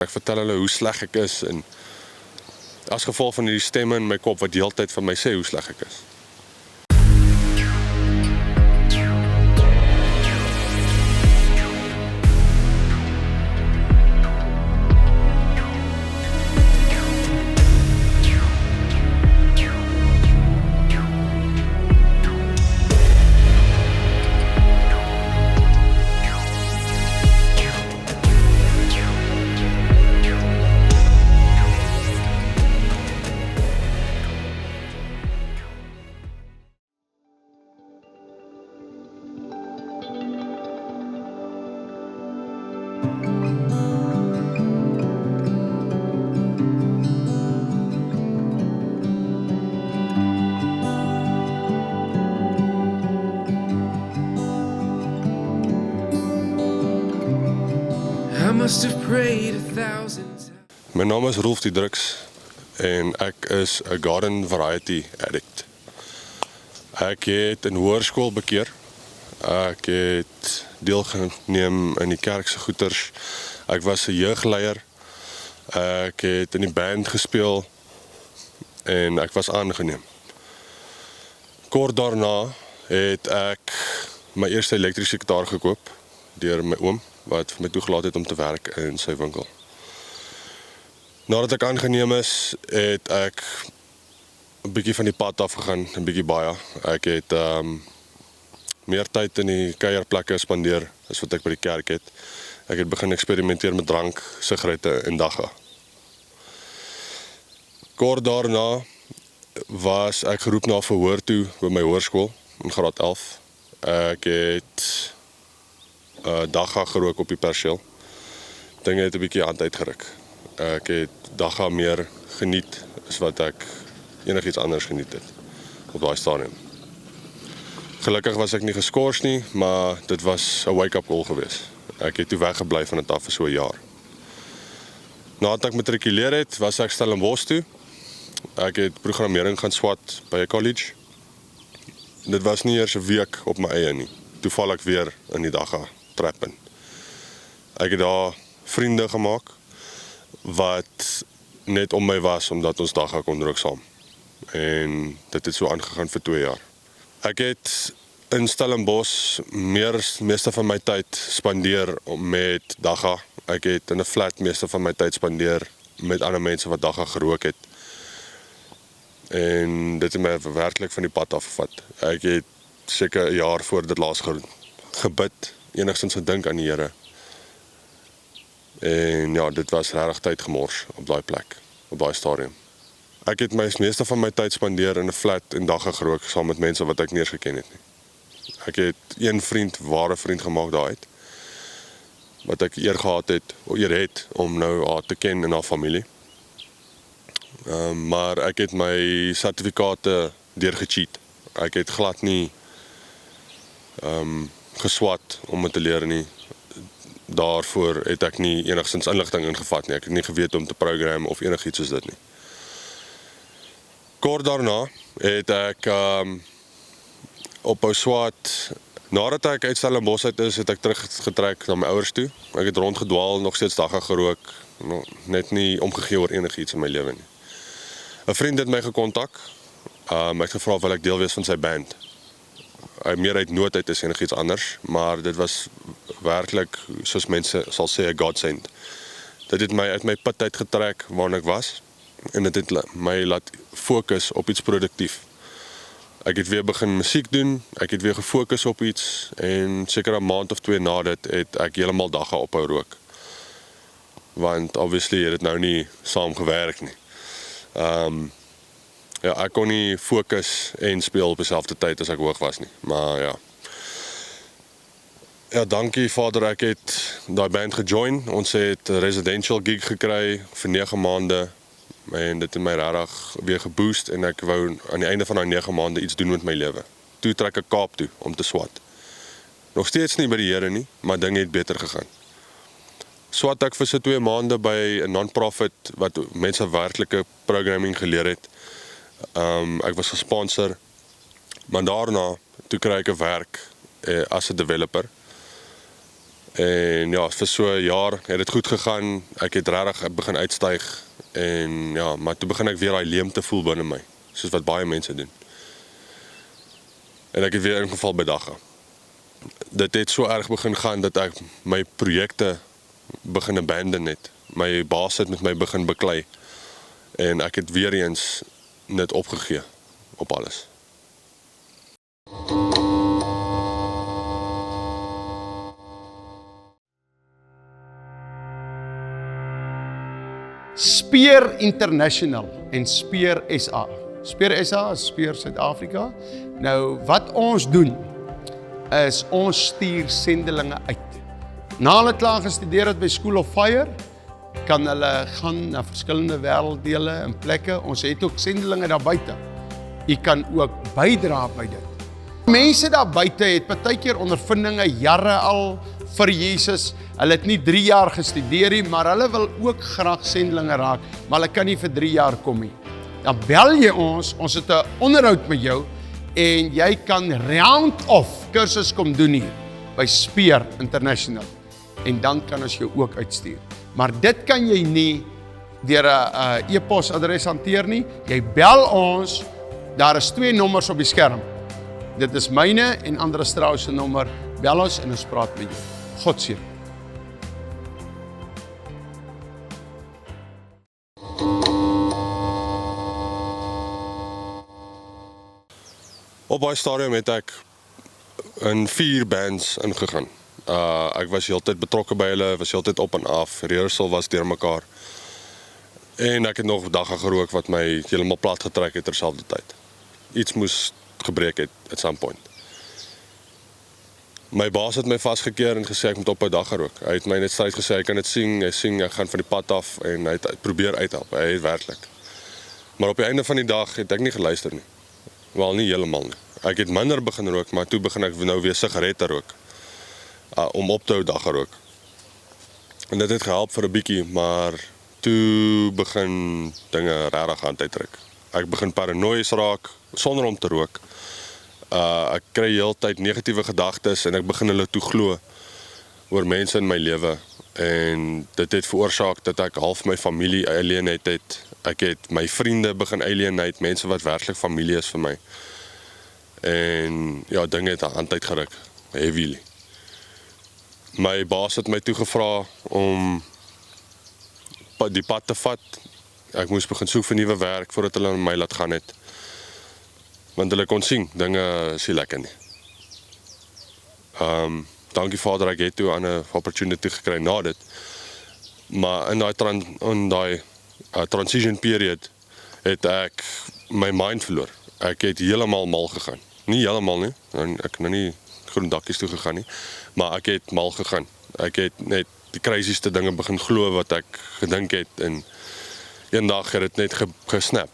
Ek vertel hulle hoe sleg ek is en as gevolg van hierdie stemme in my kop wat die hele tyd van my sê hoe sleg ek is. I must have prayed 1,000 times. My naam is Rolf Diedriks en ek is 'n garden variety addict. Ek het in hoërskool bekeer. Ek het deelgeneem in die kerk se goeters. Ek was 'n jeugleier. Ek het in die band gespeel en ek was aangeneem. Kort daarna het ek my eerste elektriese gitaar gekoop deur my oom wat my toegelaat het om te werk in sy winkel. Nadat ek aangeneem is, het ek 'n bietjie van die pad af gegaan, 'n bietjie baie. Ek het meer tyd in die kuierplekke spandeer as wat ek by die kerk het. Ek het begin eksperimenteer met drank, sigarette en dagga. Kort daarna was ek geroep na verhoor toe by my hoërskool in graad 11. Ek het dagga gerook op die perseel. Dinge het 'n bietjie hand uitgeruk. Ek het dagga meer geniet as wat ek enigiets anders geniet het op daai stadium. Gelukkig was ek nie geskort nie, maar dit was 'n wake-up call geweest. Ek het toe weggebly van dit af vir so 'n jaar. Nadat ek matrikuleer het, was ek Stellenbosch toe. Ek het programmering gaan swat by 'n college. Dit was nie eers 'n week op my eie nie. Toe val ek weer in die dagga trap in. Ek het daar vriende gemaak wat net om my was omdat ons dagga kon rook saam. En dit het so aangegaan vir 2 jaar. Ek het in Stellenbosch meeste van my tyd spandeer met dagga. Ek het in 'n flat meeste van my tyd spandeer met ander mense wat dagga gerook het. En dit het my werklik van die pad afgevat. Ek het seker 'n jaar voor dit laas gebid, enigstens gedink aan die Here. En ja, dit was regtig tyd gemors op daai plek, op daai stadium. Ek het meeste van my tyd spandeer in 'n flat en dagga gerook saam met mense wat ek nie eens geken het nie. Ek het een ware vriend gemaak daaruit, wat ek eer het om nou haar te ken in haar familie. Maar ek het my sertifikate deurgecheat. Ek het glad nie geswat om dit te leer nie. Daarvoor het ek nie enigstens inligting ingevat nie. Ek het nie geweet om te program of enigiets soos dit nie. Kort daarna het ek ophou swat. Nadat ek uit Stellenbosch uit is, het ek teruggetrek na my ouers toe. Ek het rondgedwaal, nog steeds dagga gerook, net nie omgegee oor enigiets in my lewe nie. 'n Vriend het my gekontak. Ek het gevra of ek deel wees van sy band. Meer uit nood uit is enigiets anders, maar dit was werklik, soos mense sal sê, 'n godsend. Dit het my uit my put uitgetrek waarin ek was en dit het my laat fokus op iets produktief. Ek het weer begin musiek doen, ek het weer gefokus op iets en seker 'n maand of 2 na dit het ek heeltemal dagga ophou rook. Want obviously het dit nou nie saam gewerk nie. Ja, ek kon nie fokus en speel op dieselfde tyd as ek hoog was nie, maar ja. Ja, dankie Vader, ek het daai band gejoin. Ons het 'n residential gig gekry vir 9 maande en dit het my regtig weer geboost en ek wou aan die einde van daai 9 maande iets doen met my lewe. Toe trek ek Kaap toe om te swat. Nog steeds nie by die Here nie, maar dinge het beter gegaan. Swat ek vir so 2 maande by 'n non-profit wat mense werklike programming geleer het. Ek was gesponsor, maar daarna toe kry ek 'n werk as 'n developer En ja, vir so 'n jaar het dit goed gegaan. Ek het regtig begin uitstyg en ja, maar toe begin ek weer daai leemte voel binne my, soos wat baie mense doen. En ek het weer ingeval by Dagga. Dit het so erg begin gaan dat ek my projekte begin abandon het. My baas het met my begin beklei en ek het weer eens net opgegee op alles. Speer International en Speer SA. Speer SA is Speer Suid-Afrika. Nou, wat ons doen, is ons stuur sendelinge uit. Na hulle klaar gestudeer het by School of Fire, kan hulle gaan na verskillende wêrelddele en plekke. Ons het ook sendelinge daar buite. U kan ook bydra by dit. Mense daar buite het partykeer ondervindinge jare al vir Jesus. Hulle het nie 3 jaar gestudeer nie, maar hulle wil ook graag sendelinge raak, maar hulle kan nie vir 3 jaar kom nie. Dan bel jy ons het 'n onderhoud met jou en jy kan round-off kursus kom doen hier by Speer International. En dan kan ons jou ook uitstuur. Maar dit kan jy nie deur 'n e-posadres hanteer nie. Jy bel ons, daar is 2 nommers op die skerm. Dit is myne en Andre Strauss se nommer. Bel ons en ons praat met jou. God seën. Op daai stadium het ek in 4 bands ingegaan. Ek was heeltyd betrokke by hulle, was heeltyd op en af, rehearsal was deurmekaar. En ek het nog Dagga gerook wat my heeltemal plat getrek het terselfdertyd. Iets moes gebreek het at some point. My baas het my vasgekeer en gesê ek moet ophou Dagga rook. Hy het my net stryd gesê hy kan dit sien, hy sien ek gaan van die pad af en hy het probeer uithelp. Hy het werklik. Maar op die einde van die dag het ek nie geluister nie. Wel nie heeltemal nie. Ek het minder begin rook, maar toe begin ek nou weer sigarette rook. Om op te hou Dagga rook. En dit het gehelp vir 'n bietjie, maar toe begin dinge regtig aan uitdruk. Ek begin paranoïes raak sonder om te rook. Ek kry heeltyd negatiewe gedagtes en ek begin hulle toe glo oor mense in my lewe. En dit het veroorsaak dat ek half my familie alienate het. Ek het my vriende begin alienate, mense wat werklik familie is vir my. En ja, dinge het aan tyd geruk, heavily. My baas het my toe gevra om die pad te vat. Ek moes begin soek vir nuwe werk voordat hulle my laat gaan het. Want hulle kon sien, dinge is nie lekker nie. Dankie Vader, ek het toe 'n opportunity gekry na dit. Maar in daai transition period het ek my mind verloor. Ek het heeltemal mal gegaan. Nie heeltemal nie, ek het nou nie groen dakkies toe gegaan nie, maar ek het mal gegaan. Ek het net die crazieste dinge begin glo wat ek gedink het en eendag het dit net gesnap.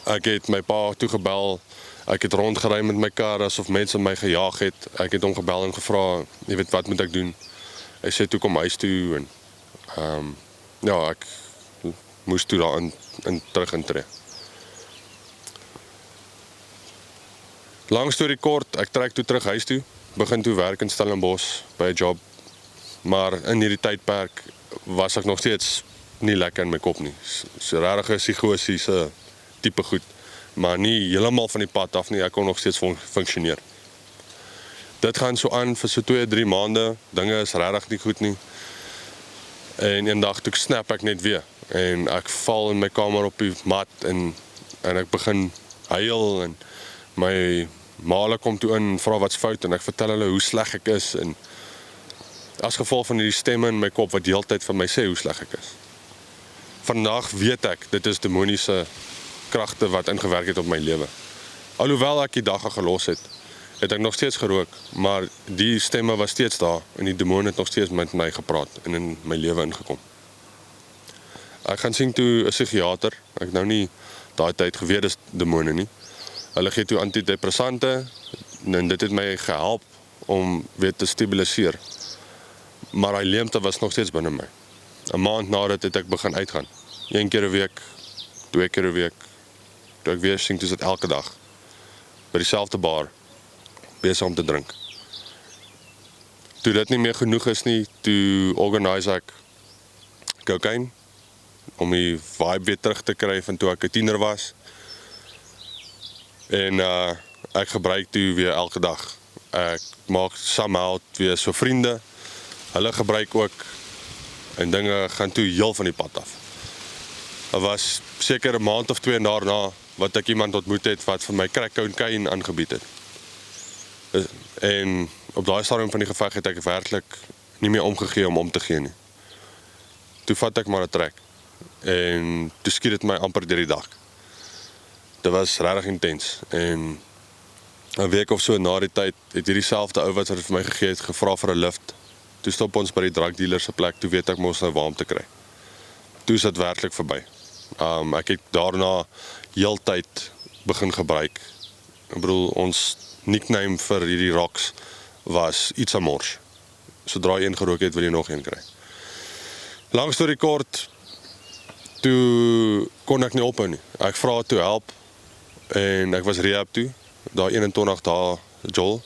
Ek het my pa toe gebel, ek het rondgery met my kar asof mense my gejaag het. Ek het hom gebel en gevra, jy weet wat moet ek doen? Hy sê toe kom huis toe en ja, ek moes toe daar in terug intree. Lang storie kort, ek trek toe terug huis toe, begin toe werk in Stellenbosch by 'n job. Maar in hierdie tydperk was ek nog steeds nie lekker in my kop nie. So regtig psigosiese tipe goed, maar nie heeltemal van die pad af nie, ek kon nog steeds funksioneer. Dit gaan so aan vir so 2-3 maande, dinge is regtig nie goed nie. En eendag toe snap ek net weer en ek val in my kamer op die mat en ek begin huil en my maale kom toe in en vra wat's fout en ek vertel hulle hoe sleg ek is en as gevolg van die stemme in my kop wat die hele tyd vir my sê hoe sleg ek is. Vandag weet ek, dit is demoniese kragte wat ingewerk het op my lewe. Alhoewel ek die Dagga gelos het, het ek nog steeds gerook, maar die stemme was steeds daar en die demoon het nog steeds met my gepraat en in my lewe ingekom. Ek gaan sien toe 'n psigiater, ek nou nie daai tyd geweet dis demone nie. Hulle gee toe antidepressante en dit het my gehelp om weer te stabiliseer. Maar die leemte was nog steeds binne my. 'n Maand nadat het ek begin uitgaan. 1 keer 'n week, 2 keer 'n week. Toe ek weer sien, toe is dit elke dag. By dieselfde bar, besig om te drink. toe dit nie meer genoeg is nie, toe organise ek cocaine, om die vibe weer terug te kry van toe ek 'n tiener was. En ek gebruik toe weer elke dag. Ek maak somehow weer so vriende. Hulle gebruik ook en dinge gaan toe heel van die pad af. Dit was seker 'n maand of 2 daarna wat ek iemand ontmoet het wat vir my crack cocaine aangebied het. En op daai stadium van die geveg het ek werklik nie meer omgegee om te gee nie. Toe vat ek maar 'n trek en toe skiet dit my amper deur die dak. Dit was regtig intens en 'n week of so na die tyd het hierdie selfde ou wat vir my gegee het gevra vir 'n lift. Toe stop ons by die drugdealer se plek, toe weet ek mos nou waar om te kry. Toe is dit werklik verby. Ek het daarna heeltyd begin gebruik. Ek bedoel, ons nickname vir hierdie rocks was iets amors. Sodra jy een gerook het, wil jy nog een kry. Lang storie kort, toe kon ek nie ophou nie. Ek vra toe help en ek was rehab toe, daar 21 dae Joel,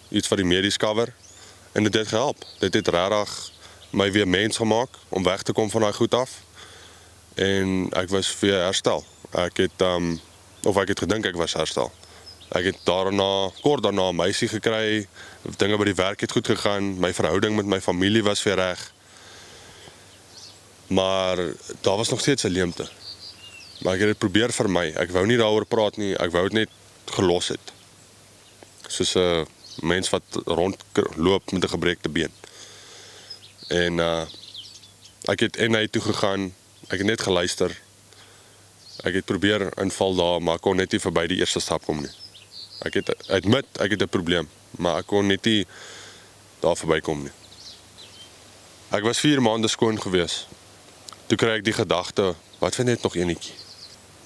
iets van die medies cover en dit het gehelp. Dit het regtig my weer mens gemaak om weg te kom van daai goed af en ek was weer herstel. Ek het gedink ek was herstel. Ek het kort daarna 'n meisie gekry, dinge by die werk het goed gegaan, my verhouding met my familie was weer reg. Maar daar was nog steeds 'n leemte. Maar ek het dit probeer vermy. Ek wou nie daaroor praat nie, ek wou dit net gelos het. Soos 'n mens wat rondloop met 'n gebreekte been. En ek het NA toe gegaan, ek het net geluister. Ek het probeer inval daar, maar ek kon net nie verby die eerste stap kom nie. Ek het admit, ek het 'n probleem, maar ek kon net nie daar verby kom nie. Ek was 4 maande skoon gewees. Toe kry ek die gedagte, wat vind net nog enetjie?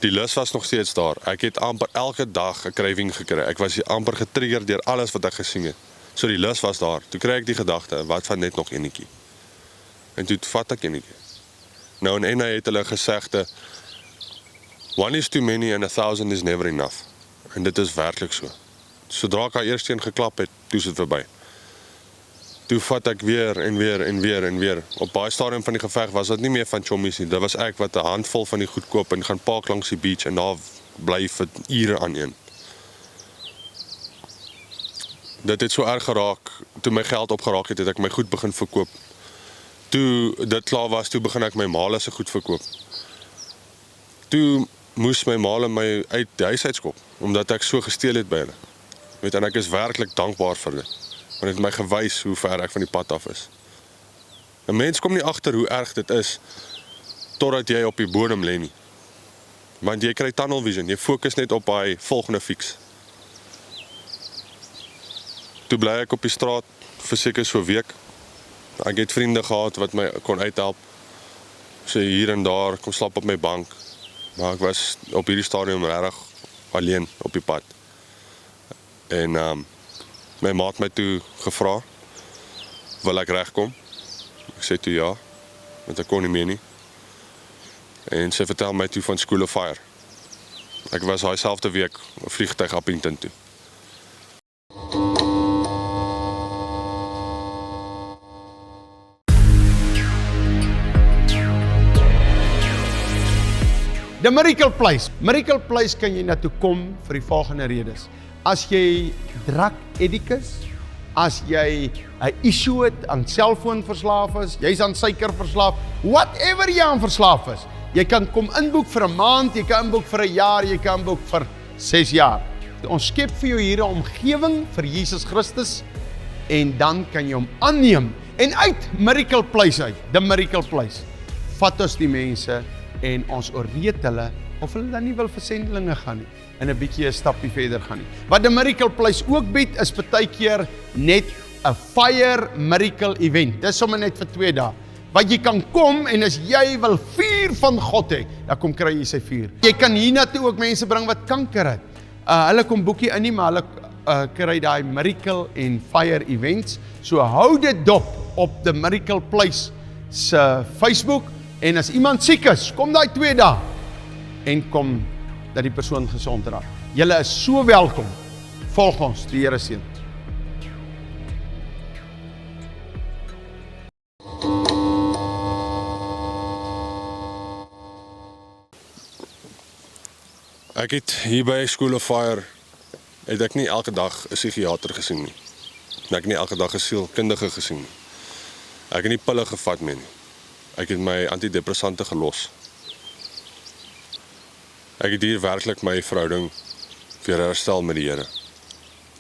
Die lus was nog steeds daar. Ek het amper elke dag 'n craving gekry. Ek was amper getrigger deur alles wat ek gesien het. So die lus was daar. Toe kry ek die gedagte, wat van net nog enetjie? En toe vat ek enetjie. Nou in NA het hulle gesegde, 1 is too many and 1,000 is never enough. En dit is werklik so. Sodra ek haar eerste een geklap het, toe is dit verby. Toe vat ek weer en weer en weer en weer. Op baie stadium van die geveg was dit nie meer van chommies nie. Dit was ek wat 'n handvol van die goed koop en gaan park langs die beach en daar bly vir ure aan een. Dit het so erg geraak, toe my geld opgeraak het, het ek my goed begin verkoop. Toe dit klaar was, toe begin ek my maale se goed verkoop. Toe moes my maale my uit die huis uitskop, omdat ek so gesteel het by hulle. Weet, en ek is werklik dankbaar vir dit. Want het my gewys hoe ver ek van die pad af is. 'n Mens kom nie agter hoe erg dit is, totdat jy op die bodem lê nie. Want jy kry tunnel vision, jy fokus net op daai volgende fix. Toe bly ek op die straat vir seker so 'n week. Ek het vriende gehad wat my kon uithelp. So hier en daar, kom slap op my bank. Maar ek was op hierdie stadium regtig alleen op die pad. En my maat my toe gevra, wil ek regkom? Ek sê toe ja, want ek kon nie meer nie. En sy vertel my toe van School of Fire. Ek was daai selfde week 'n vliegtuig Appington toe. The Miracle Place. Miracle Place kan jy na toe kom vir die volgende redes. As jy drug addict is, as jy 'n issue het aan selfoon verslaaf is, jy's aan suiker verslaaf, whatever jy aan verslaaf is, jy kan kom inboek vir 'n maand, jy kan inboek vir 'n jaar, jy kan inboek vir 6 jaar. Ons skep vir jou hier 'n omgewing vir Jesus Christus en dan kan jy hom aanneem en uit Miracle Place uit, the Miracle Place. Vat ons die mense en ons oorreed hulle of hulle dan nie wil vir sendelinge gaan nie en 'n bietjie 'n stapie verder gaan nie. Wat the Miracle Place ook bied is partykeer net 'n fire miracle event. Dis sommer net vir 2 dae. Wat jy kan kom en as jy wil vuur van God hê, dan kom kry jy sy vuur. Jy kan hiernatoe ook mense bring wat kanker het. Hulle kom boekie in nie, maar hulle kry daai miracle en fire events. So hou dit dop op the Miracle Place se Facebook. En as iemand siek is, kom daai 2 dae en kom dat die persoon gesond raak. Julle is so welkom. Volg ons, die Here seën. Ek het hier by School of Fire, het ek nie elke dag 'n psigiater gesien nie. En ek het nie elke dag 'n sielkundige gesien nie. Ek het nie pille gevat nie. Ek het my antidepressante gelos. Ek het hier werklik my verhouding weer herstel met die Here.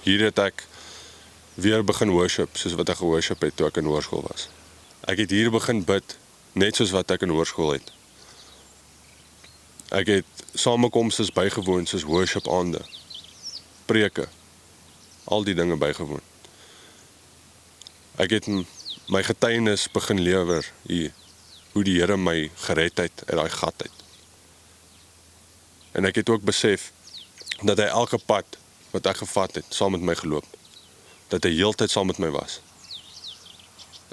Hier het ek weer begin worship, soos wat ek geworship het toe ek in hoërskool was. Ek het hier begin bid, net soos wat ek in hoërskool het. Ek het samekomstes bygewoon, soos worship aande, preke, al die dinge bygewoon. Ek het my getuienis begin lewer hier, hoe die Here my gered het uit daai gat uit. En ek het ook besef, dat hy elke pad wat ek gevat het, saam met my geloop. Dat hy heeltyd saam met my was.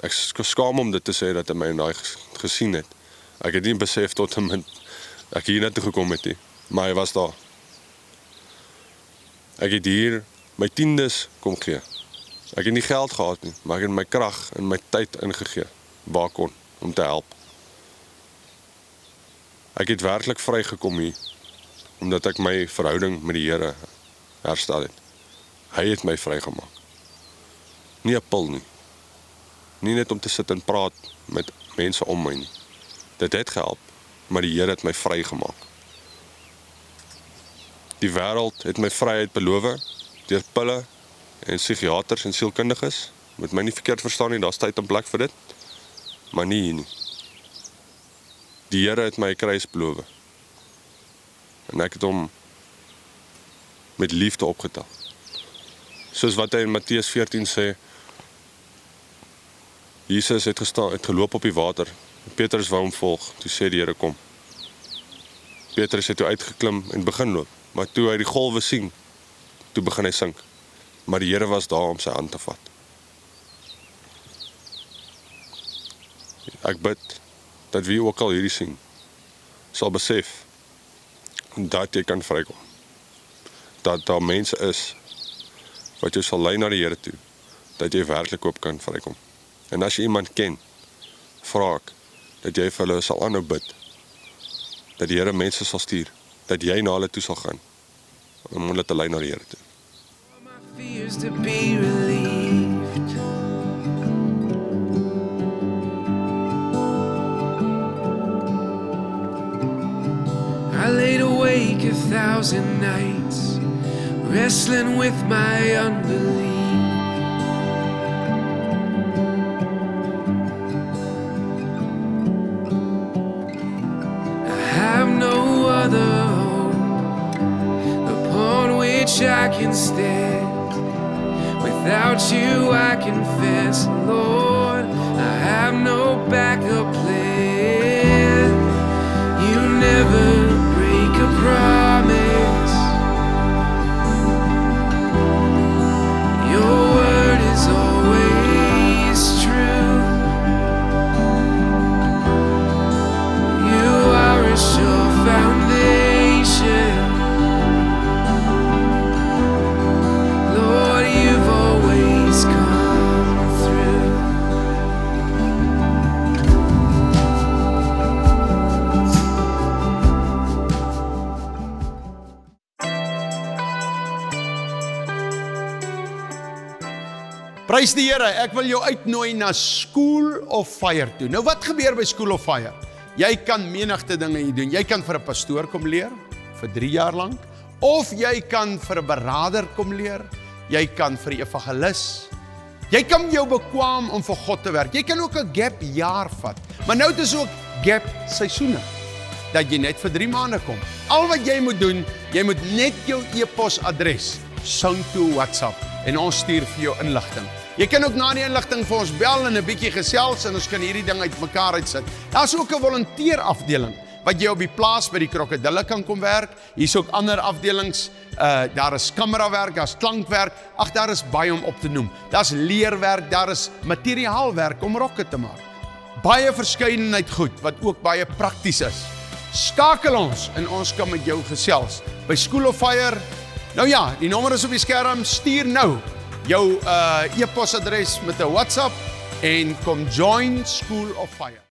Ek skaam om dit te sê dat hy my in daai gesien het. Ek het nie besef tot ek hier net toe gekom het nie, maar hy was daar. Ek het hier my tiendes kom gee. Ek het nie geld gehad nie, maar ek het my krag en my tyd ingegee, waar kon, om te help. Ek het werklik vrygekom hier, omdat ek my verhouding met die Here herstel het. Hy het my vrygemaak. Nie 'n pil nie. Nie net om te sit en praat met mense om my nie. Dit het gehelp, maar die Here het my vrygemaak. Die wêreld het my vryheid beloof deur pille en psigiaters en sielkundiges. Moet my nie verkeerd verstaan nie, daar's tyd en plek vir dit, maar nie hier nie. Die Here het my 'n kruis beloof. En ek het hom met liefde opgetel. Soos wat hy in Matteus 14 sê, Jesus het geloop op die water. Petrus wou hom volg, toe sê die Here kom. Petrus het toe uitgeklim en begin loop, maar toe hy die golwe sien, toe begin hy sink. Maar die Here was daar om sy hand te vat. Ek bid, dat wie ook al hierdie sien, sal besef, dat jy kan vrykom. Dat daar mense is, wat jy sal lei na die Here toe, dat jy werklik op kan vrykom. En as jy iemand ken, vra ek, dat jy vir hulle sal aanhou bid, dat die Here mense sal stuur, dat jy na hulle toe sal gaan, om hulle te lei na die Here toe. All my fears to be relieved. I laid awake 1,000 nights, wrestling with my unbelief. I have no other hope upon which I can stand. Without you I confess, Lord, I have no backup plan. You never break a promise. Your word is always true. You are a sure foundation. Lord, you've always come through. Prys die Here, ek wil jou uitnooi na School of Fire toe. Nou wat gebeur by School of Fire? Jy kan menigte dinge hier doen. Jy kan vir 'n pastoor kom leer, vir 3 jaar lank. Of jy kan vir 'n beraader kom leer. Jy kan vir 'n evangelis. Jy kan jou bekwam om vir God te werk. Jy kan ook 'n gap jaar vat. Maar nou het ons ook gap seisoene. Dat jy net vir 3 maande kom. Al wat jy moet doen, jy moet net jou e-posadres sound toe WhatsApp en ons stuur vir jou inligting. Jy kan ook na die inligting vir ons bel en 'n bietjie gesels en ons kan hierdie ding uitmekaar uitsit. Daar's ook 'n volunteerafdeling wat jy op die plaas by die krokodille kan kom werk. Hier's ook ander afdelings. Daar is kamerawerk, daar's klankwerk. Ag, daar is baie om op te noem. Daar's leerwerk, daar is materiaalwerk om rokke te maak. Baie verskeidenheid goed wat ook baie prakties is. Skakel ons en ons kan met jou gesels by School of Fire. Nou ja, die nommer is op die skerm. Stuur nou jou e-posadres met 'n WhatsApp en kom join School of Fire.